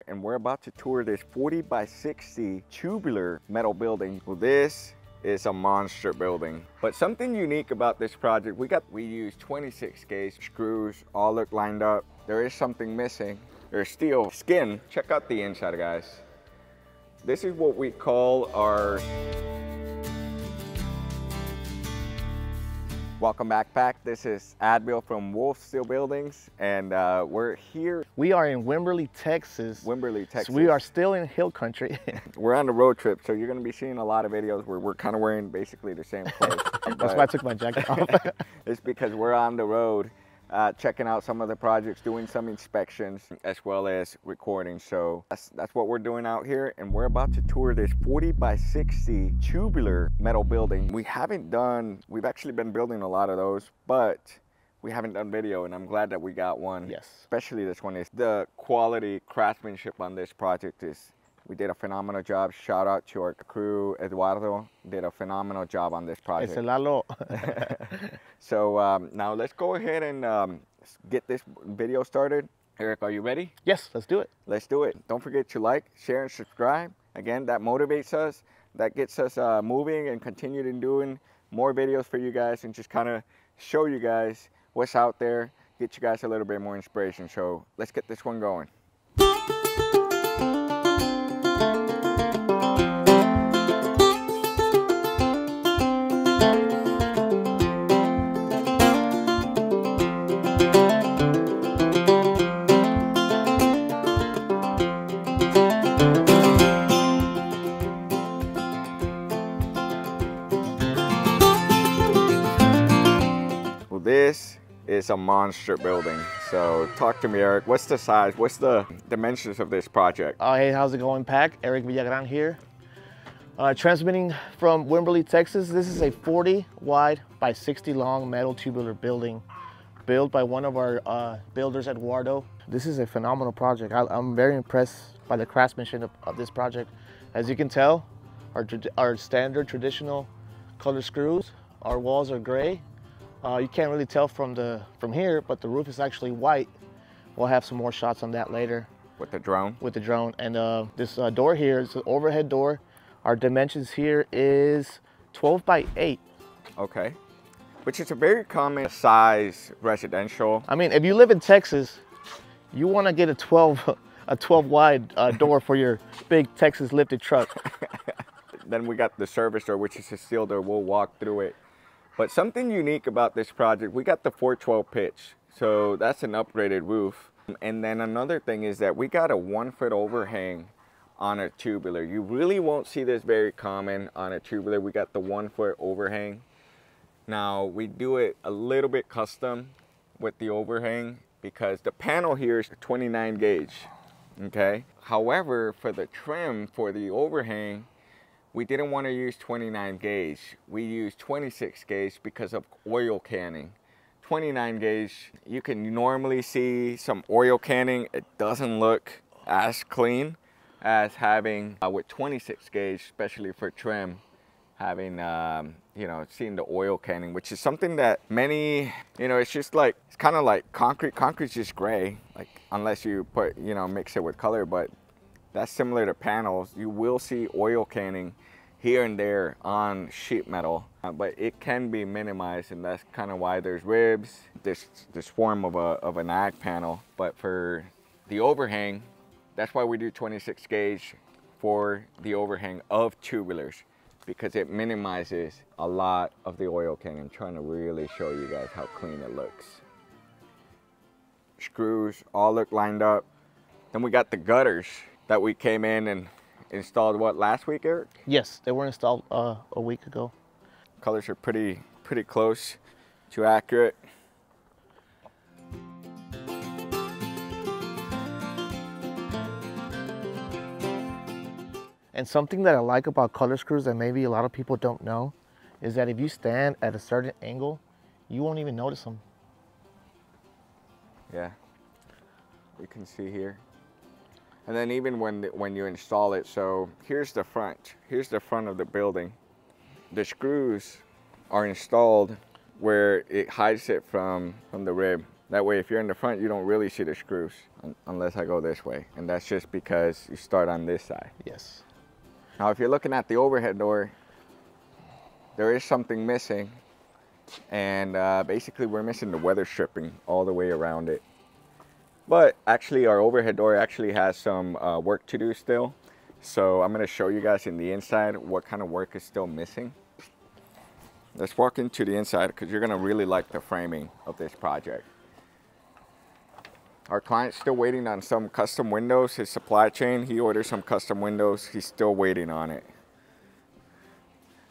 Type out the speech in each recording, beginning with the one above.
and we're about to tour this 40 by 60 tubular metal building. Well, this is a monster building, but something unique about this project, we used 26 gauge screws, all look lined up. There is something missing. There's steel skin. Check out the inside, guys. This is what we call our welcome backpack. This is Adbeel from WolfSteel Buildings, and we're here. We are in Wimberly, Texas. Wimberly, Texas. So we are still in hill country. We're on the road trip, so you're going to be seeing a lot of videos where we're kind of wearing basically the same clothes. That's why I took my jacket off. It's because we're on the road, checking out some of the projects, doing some inspections, as well as recording. So that's what we're doing out here, and we're about to tour this 40 by 60 tubular metal building. We've actually been building a lot of those, but we haven't done video, and I'm glad that we got one. Yes. Especially this one. The quality craftsmanship on this project we did a phenomenal job. Shout out to our crew. Eduardo did a phenomenal job on this project. It's a Lalo. So now let's go ahead and get this video started. Eric, are you ready? Yes, let's do it. Let's do it. Don't forget to like, share, and subscribe. Again, that motivates us. That gets us moving and continuing doing more videos for you guys and just kind of show you guys what's out there, get you guys a little bit more inspiration. So let's get this one going. This is a monster building. So talk to me, Eric. What's the size? What's the dimensions of this project? Hey, how's it going, Pack? Erik Villagran here. Transmitting from Wimberly, Texas. This is a 40 wide by 60 long metal tubular building built by one of our builders, Eduardo. This is a phenomenal project. I'm very impressed by the craftsmanship of this project. As you can tell, our standard traditional color screws. Our walls are gray. You can't really tell from here, but the roof is actually white. We'll have some more shots on that later. With the drone? With the drone. And this door here is an overhead door. Our dimensions here is 12 by 8. Okay. Which is a very common size residential. I mean, if you live in Texas, you want to get a 12 wide door for your big Texas lifted truck. Then we got the service door, which is a steel door. We'll walk through it. But something unique about this project, we got the 412 pitch. So that's an upgraded roof. And then another thing is that we got a 1-foot overhang on a tubular. You really won't see this very common on a tubular. We got the 1-foot overhang. Now we do it a little bit custom with the overhang because the panel here is 29 gauge, okay? However, for the trim for the overhang, we didn't want to use 29 gauge. We used 26 gauge because of oil canning. 29 gauge, you can normally see some oil canning. It doesn't look as clean as having with 26 gauge, especially for trim, having seeing the oil canning, which is something that many, it's just like, it's kind of like concrete. Concrete's just gray, like unless you put, mix it with color, but that's similar to panels. You will see oil canning here and there on sheet metal, but it can be minimized, and that's kind of why there's ribs, this form of an ag panel. But for the overhang, that's why we do 26 gauge for the overhang of tubulars, because it minimizes a lot of the oil canning. I'm trying to really show you guys how clean it looks. Screws all look lined up. Then we got the gutters that we came in and installed, what, last week, Eric? Yes, they were installed a week ago. Colors are pretty close to accurate. And something that I like about color screws that maybe a lot of people don't know is that if you stand at a certain angle, you won't even notice them. Yeah, you can see here. And then even when you install it, so here's the front of the building. The screws are installed where it hides it from the rib. That way, if you're in the front, you don't really see the screws unless I go this way. And that's just because you start on this side. Yes. Now, if you're looking at the overhead door, there is something missing. And basically, we're missing the weather stripping all the way around it. But actually, our overhead door actually has some work to do still. So I'm going to show you guys in the inside what kind of work is still missing. Let's walk into the inside because you're going to really like the framing of this project. Our client's still waiting on some custom windows. His supply chain, he ordered some custom windows. He's still waiting on it.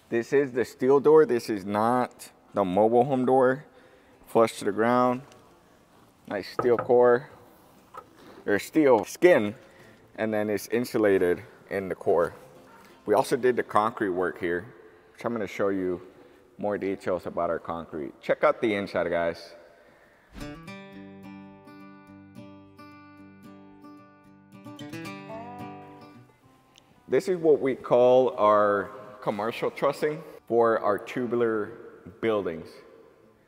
This is the steel door. This is not the mobile home door. Flush to the ground. Nice steel core. Or steel skin. And then it's insulated in the core. We also did the concrete work here, which I'm going to show you more details about our concrete. Check out the inside, guys. This is what we call our commercial trussing for our tubular buildings.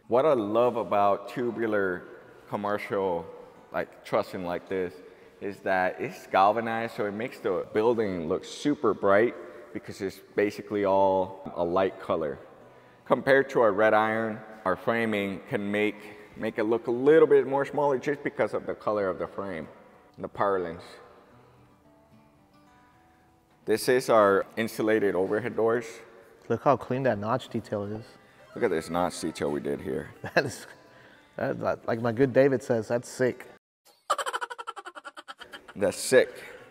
What I love about tubular commercial trussing like this is that it's galvanized, so it makes the building look super bright because it's basically all a light color. Compared to our red iron, our framing can make it look a little bit more smaller just because of the color of the frame, the purlins. This is our insulated overhead doors. Look how clean that notch detail is. Look at this notch detail we did here. That's like my good David says, that's sick. That's sick,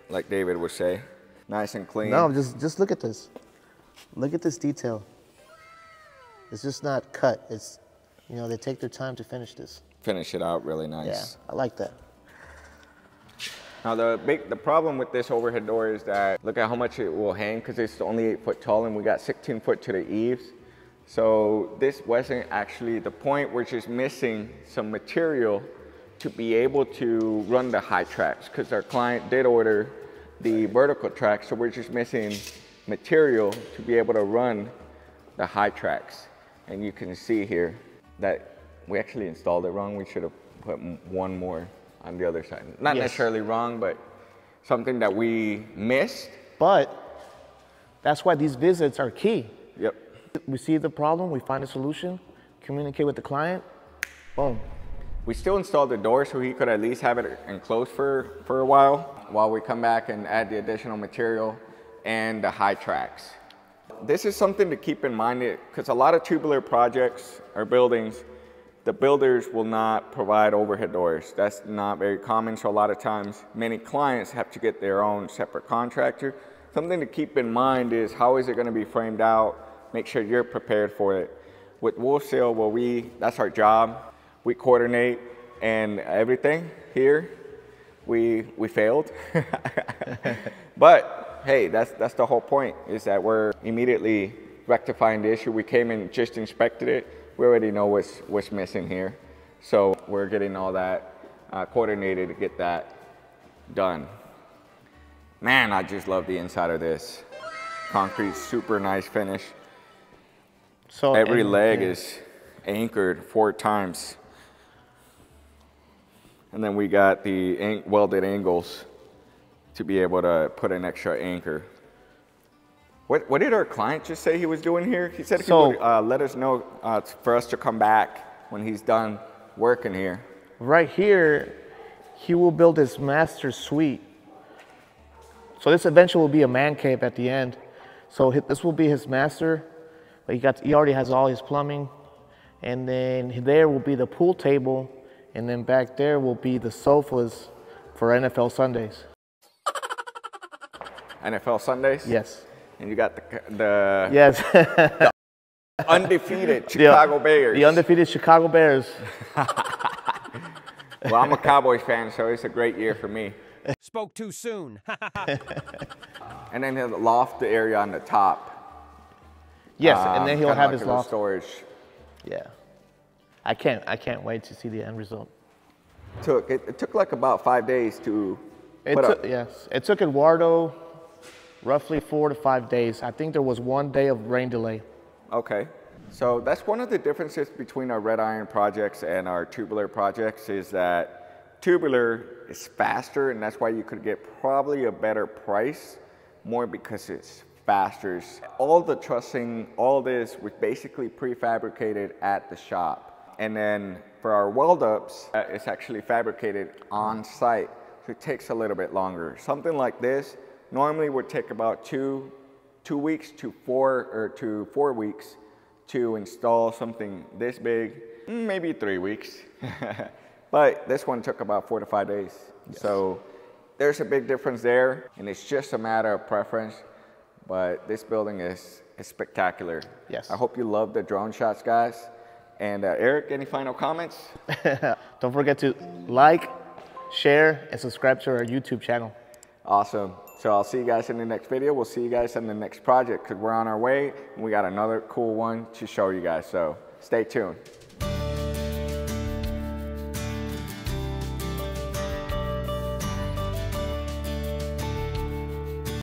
like David would say. Nice and clean. No, just look at this. Look at this detail. It's just not cut. It's, you know, they take their time to finish this. Finish it out really nice. Yeah, I like that. Now the problem with this overhead door is that look at how much it will hang because it's only 8 foot tall and we got 16 foot to the eaves. So this wasn't actually the point. We're just missing some material to be able to run the high tracks because our client did order the vertical tracks. So we're just missing material to be able to run the high tracks. And you can see here that we actually installed it wrong. We should have put one more on the other side. Not necessarily wrong, but something that we missed. But that's why these visits are key. Yep. We see the problem, we find a solution, communicate with the client, boom. We still installed the door so he could at least have it enclosed for a while we come back and add the additional material and the high tracks. This is something to keep in mind because a lot of tubular projects or buildings, the builders will not provide overhead doors. That's not very common, so a lot of times many clients have to get their own separate contractor. Something to keep in mind is how is it going to be framed out, make sure you're prepared for it. With WolfSteel, well, that's our job. We coordinate and everything here, we failed. But hey, that's the whole point, is that we're immediately rectifying the issue. We came and just inspected it. We already know what's missing here. So we're getting all that coordinated to get that done. Man, I just love the inside of this. Concrete, super nice finish. So every leg is anchored 4 times. And then we got the welded angles to be able to put an extra anchor. What did our client just say he was doing here? He said he would let us know for us to come back when he's done working here. Right here, he will build his master suite. So this eventually will be a man cave at the end. So this will be his master. But he already has all his plumbing. And then there will be the pool table. And then back there will be the sofas for NFL Sundays. NFL Sundays? Yes. And you got the yes. the undefeated Chicago Bears. The undefeated Chicago Bears. Well, I'm a Cowboys fan, so it's a great year for me. Spoke too soon. And then the loft area on the top. Yes, and then he'll have his loft storage. Yeah. I can't wait to see the end result. It took like about 5 days to put up. Yes, it took Eduardo roughly 4 to 5 days. I think there was 1 day of rain delay. Okay. So that's one of the differences between our red iron projects and our tubular projects, is that tubular is faster, and that's why you could get probably a better price, more because it's faster. All the trussing, all this was basically prefabricated at the shop. And then for our weld ups, it's actually fabricated on site, so it takes a little bit longer. Something like this normally would take about two weeks to 4 weeks to install something this big, maybe 3 weeks. But this one took about 4 to 5 days. Yes. So there's a big difference there, and it's just a matter of preference. But this building is spectacular. Yes. I hope you love the drone shots, guys. And Erik, any final comments? Don't forget to like, share, and subscribe to our YouTube channel. Awesome. So I'll see you guys in the next video. We'll see you guys in the next project, because we're on our way and we got another cool one to show you guys. So stay tuned.